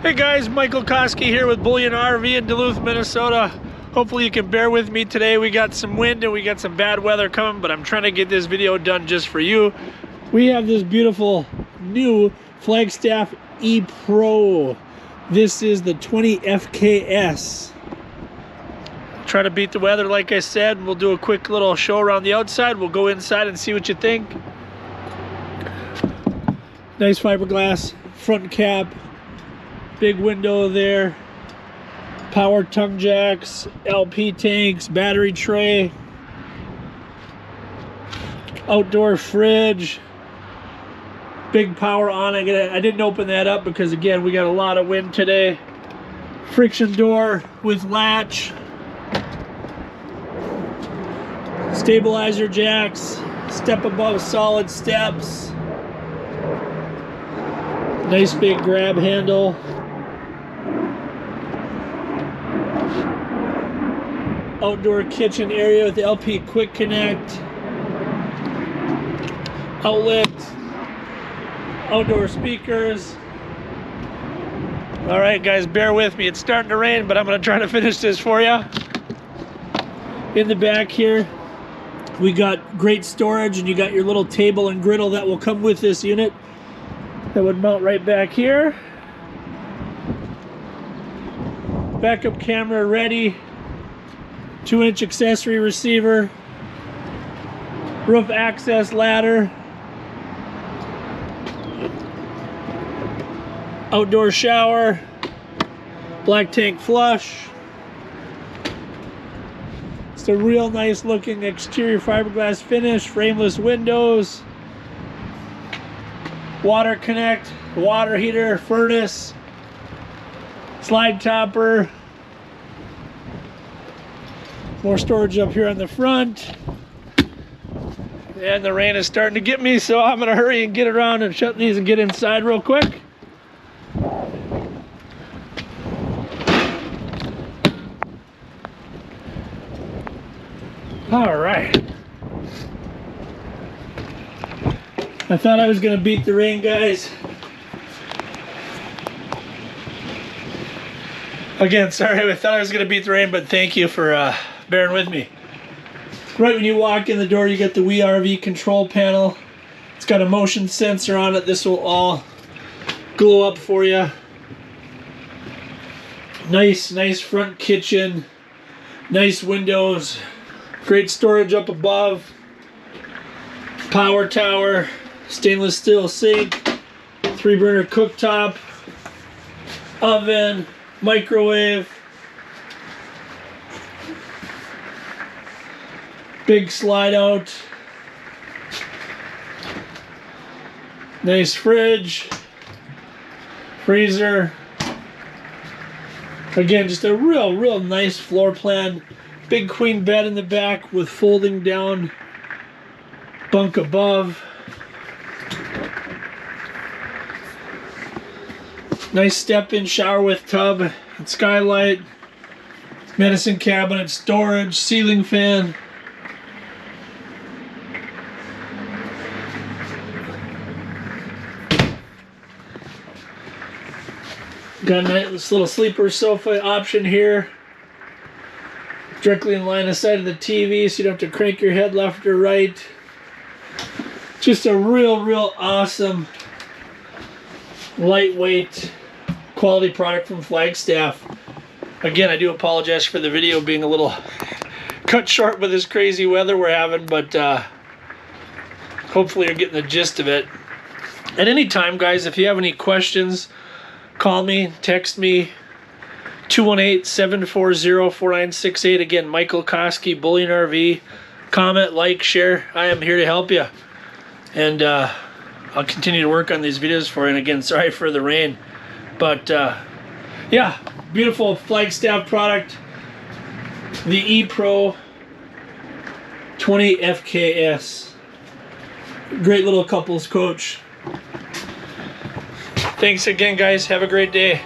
Hey guys, Michael Koski here with Bullion RV in Duluth, Minnesota. Hopefully you can bear with me today. We got some wind and we got some bad weather coming, but I'm trying to get this video done just for you. We have this beautiful new Flagstaff E Pro. This is the 20FKS. Try to beat the weather like I said. We'll do a quick little show around the outside. We'll go inside and see what you think. Nice fiberglass front cap. Big window there, power tongue jacks, LP tanks, battery tray, outdoor fridge, big power awning. I didn't open that up because again we got a lot of wind today. Friction door with latch, stabilizer jacks, step above solid steps, nice big grab handle. Outdoor kitchen area with the LP quick connect, outlet, outdoor speakers. All right guys, bear with me. It's starting to rain, but I'm gonna try to finish this for you. In the back here, we got great storage, and you got your little table and griddle that will come with this unit. That would mount right back here. Backup camera ready. 2-inch accessory receiver, roof access ladder, outdoor shower, black tank flush. It's a real nice looking exterior fiberglass finish, frameless windows, water connect, water heater, furnace, slide topper. More storage up here on the front. And the rain is starting to get me, so I'm gonna hurry and get around and shut these and get inside real quick. All right. I thought I was gonna beat the rain, guys. Again, sorry, I thought I was gonna beat the rain, but thank you for bearing with me. Right when you walk in the door, you get the WeRV control panel. It's got a motion sensor on it. This will all glow up for you. Nice front kitchen. Nice windows. Great storage up above. Power tower. Stainless steel sink. 3-burner cooktop. Oven. Microwave. Big slide out. Nice fridge. Freezer. Again, just a real nice floor plan. Big queen bed in the back with folding down bunk above. Nice step-in shower with tub and skylight. Medicine cabinet, storage, ceiling fan. Got a nice little sleeper sofa option here. Directly in line of sight of the TV, so you don't have to crank your head left or right. Just a real awesome, lightweight, quality product from Flagstaff. Again, I do apologize for the video being a little cut short with this crazy weather we're having, but hopefully you're getting the gist of it. At any time, guys, if you have any questions, call me, text me, 218-740-4968. Again, Michael Koski, Bullion RV. Comment, like, share. I am here to help you. And I'll continue to work on these videos for you. And again, sorry for the rain. But yeah, beautiful Flagstaff product. The E Pro 20FKS. Great little couples coach. Thanks again, guys. Have a great day.